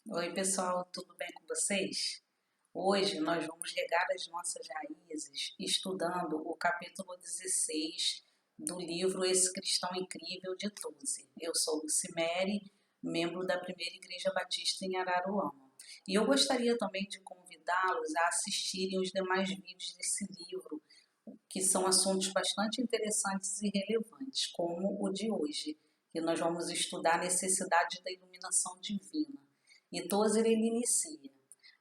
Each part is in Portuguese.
Oi, pessoal, tudo bem com vocês? Hoje nós vamos regar as nossas raízes estudando o capítulo 16 do livro Esse Cristão Incrível de Tozer. Eu sou Lucimere, membro da Primeira Igreja Batista em Araruama. E eu gostaria também de convidá-los a assistirem os demais vídeos desse livro, que são assuntos bastante interessantes e relevantes, como o de hoje, que nós vamos estudar a necessidade da iluminação divina. E Tozer ele inicia: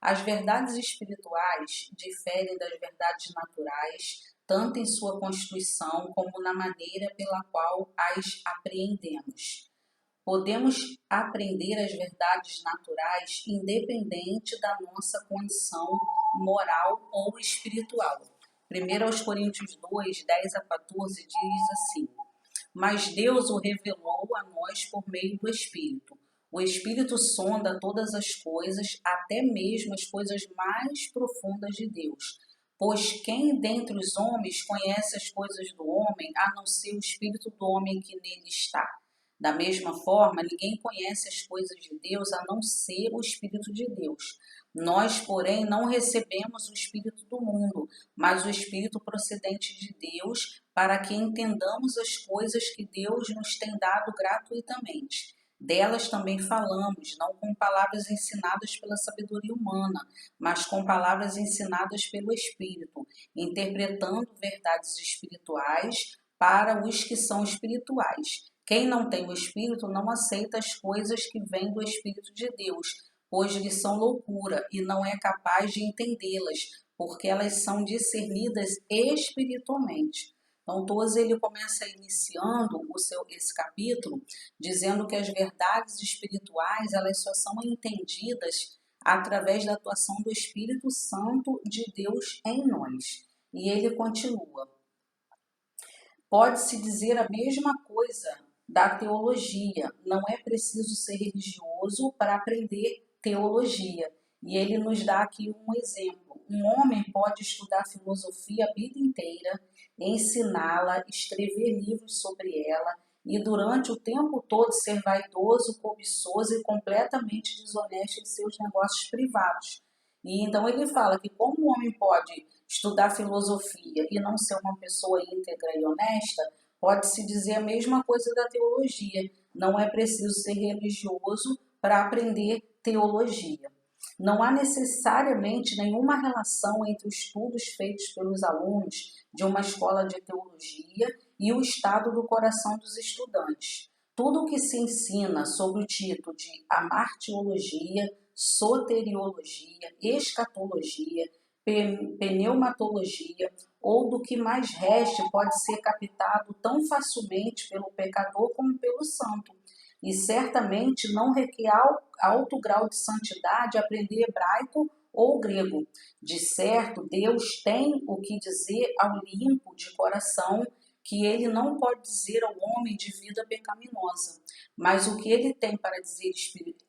as verdades espirituais diferem das verdades naturais, tanto em sua constituição como na maneira pela qual as apreendemos. Podemos aprender as verdades naturais independente da nossa condição moral ou espiritual. 1 Coríntios 2, 10 a 14 diz assim: mas Deus o revelou a nós por meio do Espírito. O Espírito sonda todas as coisas, até mesmo as coisas mais profundas de Deus. Pois quem dentre os homens conhece as coisas do homem, a não ser o Espírito do homem que nele está? Da mesma forma, ninguém conhece as coisas de Deus a não ser o Espírito de Deus. Nós, porém, não recebemos o Espírito do mundo, mas o Espírito procedente de Deus, para que entendamos as coisas que Deus nos tem dado gratuitamente. Delas também falamos, não com palavras ensinadas pela sabedoria humana, mas com palavras ensinadas pelo Espírito, interpretando verdades espirituais para os que são espirituais. Quem não tem o Espírito não aceita as coisas que vêm do Espírito de Deus, pois lhes são loucura e não é capaz de entendê-las, porque elas são discernidas espiritualmente. Então, Tozer ele começa iniciando esse capítulo dizendo que as verdades espirituais elas só são entendidas através da atuação do Espírito Santo de Deus em nós. E ele continua: pode-se dizer a mesma coisa da teologia. Não é preciso ser religioso para aprender teologia. E ele nos dá aqui um exemplo. Um homem pode estudar filosofia a vida inteira, ensiná-la, escrever livros sobre ela e durante o tempo todo ser vaidoso, cobiçoso e completamente desonesto em seus negócios privados. E então ele fala que como o homem pode estudar filosofia e não ser uma pessoa íntegra e honesta, pode-se dizer a mesma coisa da teologia. Não é preciso ser religioso para aprender teologia. Não há necessariamente nenhuma relação entre os estudos feitos pelos alunos de uma escola de teologia e o estado do coração dos estudantes. Tudo o que se ensina sob o título de amartiologia, soteriologia, escatologia, pneumatologia ou do que mais reste pode ser captado tão facilmente pelo pecador como pelo santo. E certamente não requer alto grau de santidade aprender hebraico ou grego. De certo, Deus tem o que dizer ao limpo de coração, que ele não pode dizer ao homem de vida pecaminosa. Mas o que ele tem para dizer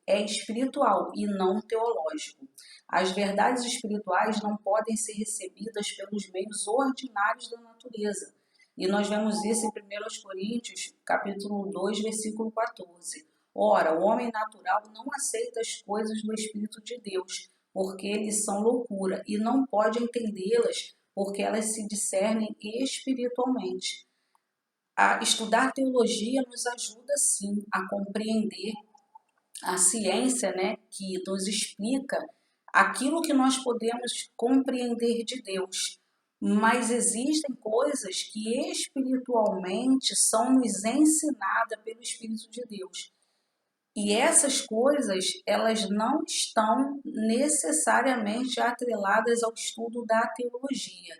é espiritual e não teológico. As verdades espirituais não podem ser recebidas pelos meios ordinários da natureza. E nós vemos isso em 1 Coríntios, capítulo 2, versículo 14. Ora, o homem natural não aceita as coisas do Espírito de Deus, porque eles são loucura, e não pode entendê-las, porque elas se discernem espiritualmente. A estudar teologia nos ajuda, sim, a compreender a ciência, né, que nos explica aquilo que nós podemos compreender de Deus. Mas existem coisas que espiritualmente são nos ensinadas pelo Espírito de Deus. E essas coisas, elas não estão necessariamente atreladas ao estudo da teologia.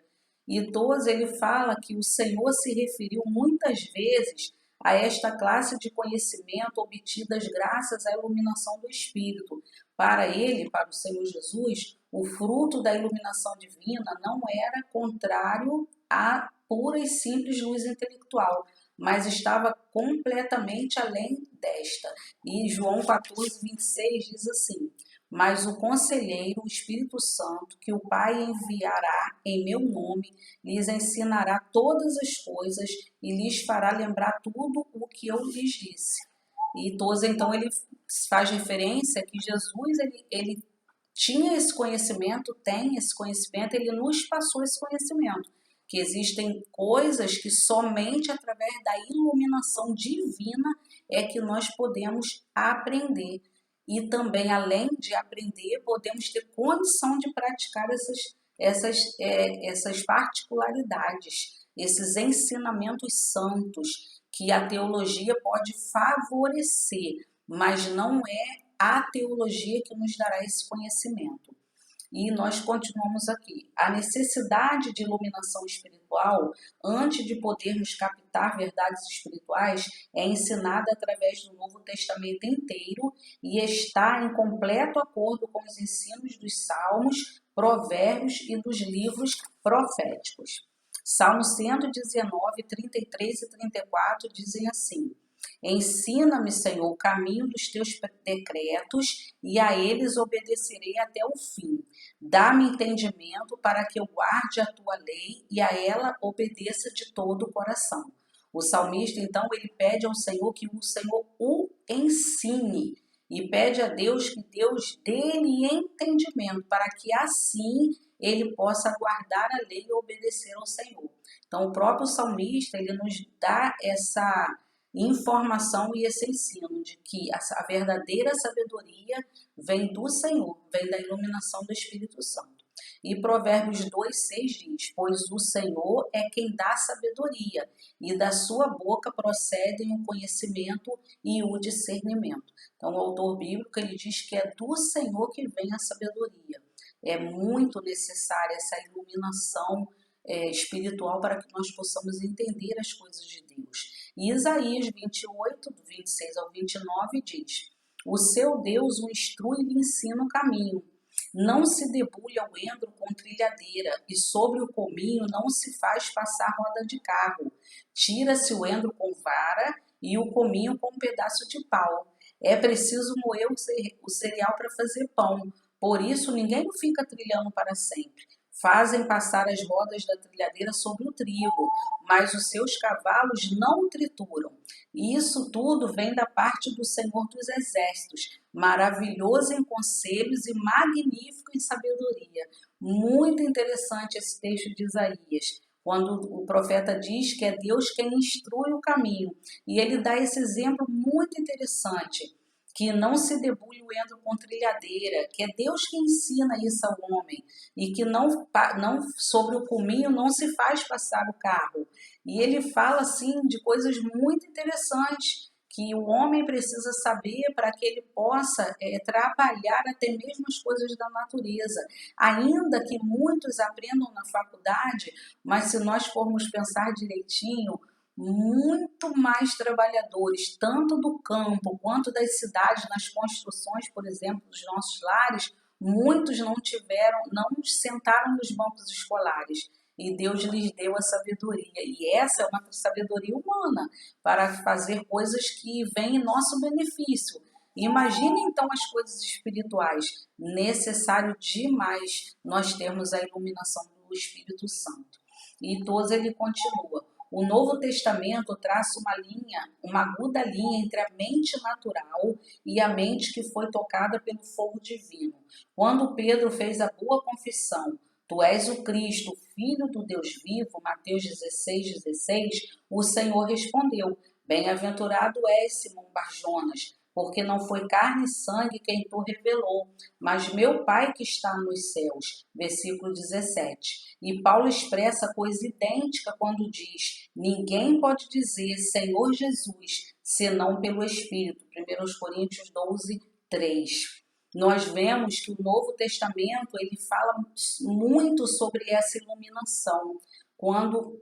E Tozer ele fala que o Senhor se referiu muitas vezes a esta classe de conhecimento obtidas graças à iluminação do Espírito. Para ele, para o Senhor Jesus, o fruto da iluminação divina não era contrário à pura e simples luz intelectual, mas estava completamente além desta. E João 14, 26 diz assim: mas o conselheiro, o Espírito Santo, que o Pai enviará em meu nome, lhes ensinará todas as coisas e lhes fará lembrar tudo o que eu lhes disse. E Tozer, então, ele faz referência que Jesus, ele tinha esse conhecimento, tem esse conhecimento, ele nos passou esse conhecimento, que existem coisas que somente através da iluminação divina é que nós podemos aprender. E também, além de aprender, podemos ter condição de praticar essas particularidades, esses ensinamentos santos que a teologia pode favorecer, mas não é a teologia que nos dará esse conhecimento. E nós continuamos aqui. A necessidade de iluminação espiritual, antes de podermos captar verdades espirituais, é ensinada através do Novo Testamento inteiro e está em completo acordo com os ensinos dos Salmos, Provérbios e dos livros proféticos. Salmo 119, 33 e 34 dizem assim: Ensina-me, Senhor, o caminho dos teus decretos, e a eles obedecerei até o fim. Dá-me entendimento para que eu guarde a tua lei e a ela obedeça de todo o coração. O salmista, então, ele pede ao Senhor que o Senhor o ensine e pede a Deus que Deus dê-lhe entendimento para que assim ele possa guardar a lei e obedecer ao Senhor. Então, o próprio salmista, ele nos dá essa informação e esse ensino de que a verdadeira sabedoria vem do Senhor, vem da iluminação do Espírito Santo. E Provérbios 2:6 diz: Pois o Senhor é quem dá sabedoria, e da sua boca procedem o conhecimento e o discernimento. Então, o autor bíblico, ele diz que é do Senhor que vem a sabedoria. É muito necessária essa iluminação espiritual para que nós possamos entender as coisas de Deus. E Isaías 28, do 26 ao 29 diz: O seu Deus o instrui e lhe ensina o caminho. Não se debulha o endro com trilhadeira, e sobre o cominho não se faz passar roda de carro. Tira-se o endro com vara e o cominho com um pedaço de pau. É preciso moer o cereal para fazer pão, por isso ninguém o fica trilhando para sempre. Fazem passar as rodas da trilhadeira sobre o trigo, mas os seus cavalos não o trituram. E isso tudo vem da parte do Senhor dos Exércitos, maravilhoso em conselhos e magnífico em sabedoria. Muito interessante esse texto de Isaías, quando o profeta diz que é Deus quem instrui o caminho. E ele dá esse exemplo muito interessante, que não se debulhe o endro com trilhadeira, que é Deus que ensina isso ao homem, e que não sobre o cominho não se faz passar o carro. E ele fala assim de coisas muito interessantes que o homem precisa saber para que ele possa trabalhar até mesmo as coisas da natureza. Ainda que muitos aprendam na faculdade, mas se nós formos pensar direitinho, muito mais trabalhadores, tanto do campo quanto das cidades, nas construções, por exemplo, dos nossos lares, muitos não sentaram nos bancos escolares. E Deus lhes deu a sabedoria. E essa é uma sabedoria humana para fazer coisas que vêm em nosso benefício. Imagine então as coisas espirituais. Necessário demais nós termos a iluminação do Espírito Santo. E Tozer ele continua: o Novo Testamento traça uma aguda linha entre a mente natural e a mente que foi tocada pelo fogo divino. Quando Pedro fez a boa confissão: Tu és o Cristo, Filho do Deus vivo, Mateus 16:16, o Senhor respondeu: Bem-aventurado és, Simão Barjonas, porque não foi carne e sangue quem tu revelou, mas meu Pai que está nos céus. Versículo 17. E Paulo expressa coisa idêntica quando diz: ninguém pode dizer Senhor Jesus, senão pelo Espírito. 1 Coríntios 12:3. Nós vemos que o Novo Testamento ele fala muito sobre essa iluminação. Quando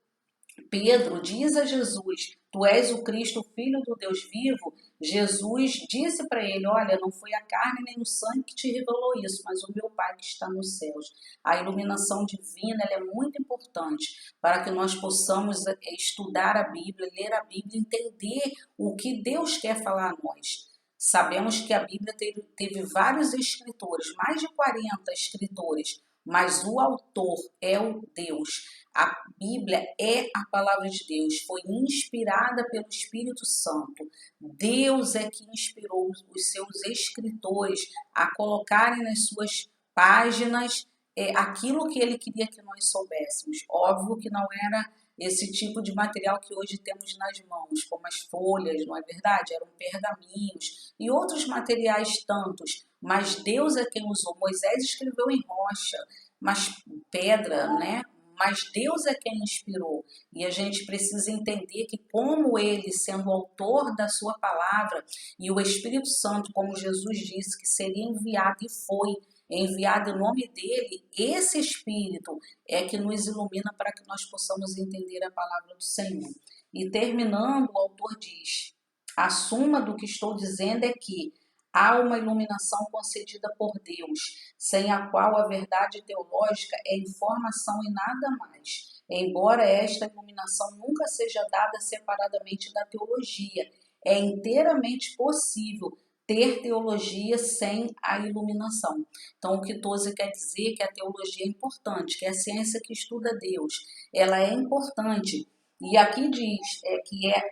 Pedro diz a Jesus: Tu és o Cristo, Filho do Deus vivo, Jesus disse para ele: olha, não foi a carne nem o sangue que te revelou isso, mas o meu Pai que está nos céus. A iluminação divina ela é muito importante para que nós possamos estudar a Bíblia, ler a Bíblia, entender o que Deus quer falar a nós. Sabemos que a Bíblia teve vários escritores, mais de 40 escritores, mas o autor é o Deus. A Bíblia é a palavra de Deus, foi inspirada pelo Espírito Santo. Deus é que inspirou os seus escritores a colocarem nas suas páginas aquilo que ele queria que nós soubéssemos. Óbvio que não era esse tipo de material que hoje temos nas mãos, como as folhas, não é verdade? Eram pergaminhos e outros materiais tantos, mas Deus é quem usou. Moisés escreveu em rocha, mas pedra, né? Mas Deus é quem inspirou. E a gente precisa entender que como ele, sendo o autor da sua palavra, e o Espírito Santo, como Jesus disse, que seria enviado e foi enviado em nome dele, esse Espírito é que nos ilumina para que nós possamos entender a palavra do Senhor. E terminando, o autor diz: a suma do que estou dizendo é que há uma iluminação concedida por Deus, sem a qual a verdade teológica é informação e nada mais. Embora esta iluminação nunca seja dada separadamente da teologia, é inteiramente possível ter teologia sem a iluminação. Então, o que Tozer quer dizer é que a teologia é importante, que é a ciência que estuda Deus, ela é importante. E aqui diz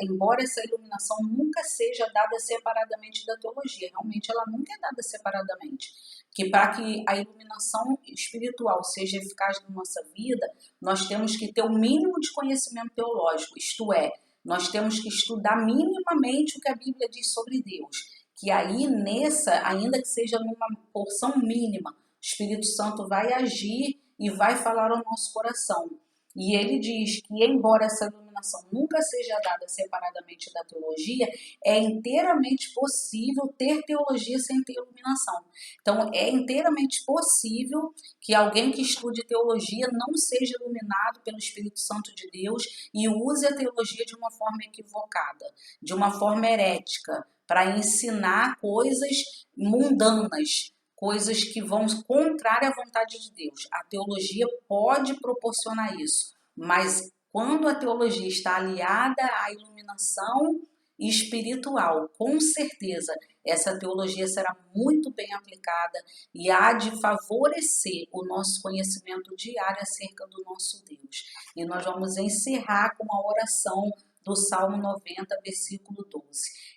embora essa iluminação nunca seja dada separadamente da teologia, realmente ela nunca é dada separadamente, que para que a iluminação espiritual seja eficaz na nossa vida, nós temos que ter o mínimo de conhecimento teológico, isto é, nós temos que estudar minimamente o que a Bíblia diz sobre Deus, que aí nessa, ainda que seja numa porção mínima, o Espírito Santo vai agir e vai falar ao nosso coração. E ele diz que, embora essa iluminação nunca seja dada separadamente da teologia, é inteiramente possível ter teologia sem ter iluminação. Então, é inteiramente possível que alguém que estude teologia não seja iluminado pelo Espírito Santo de Deus e use a teologia de uma forma equivocada, de uma forma herética, para ensinar coisas mundanas, coisas que vão contrária à vontade de Deus. A teologia pode proporcionar isso, mas quando a teologia está aliada à iluminação espiritual, com certeza essa teologia será muito bem aplicada e há de favorecer o nosso conhecimento diário acerca do nosso Deus. E nós vamos encerrar com a oração do Salmo 90, versículo 12.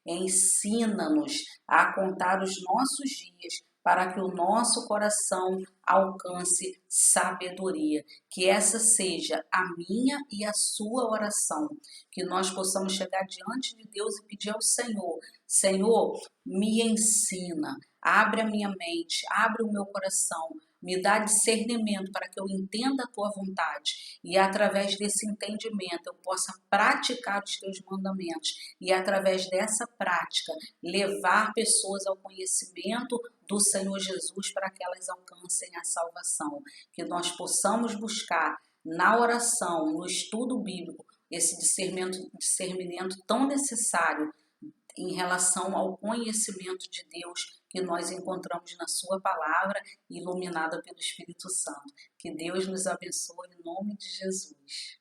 Ensina-nos a contar os nossos dias para que o nosso coração alcance sabedoria. Que essa seja a minha e a sua oração. Que nós possamos chegar diante de Deus e pedir ao Senhor: Senhor, me ensina, abre a minha mente, abre o meu coração, me dá discernimento para que eu entenda a tua vontade e através desse entendimento eu possa praticar os teus mandamentos e através dessa prática levar pessoas ao conhecimento do Senhor Jesus para que elas alcancem a salvação. Que nós possamos buscar na oração, no estudo bíblico, esse discernimento tão necessário em relação ao conhecimento de Deus que nós encontramos na sua palavra, iluminada pelo Espírito Santo. Que Deus nos abençoe em nome de Jesus.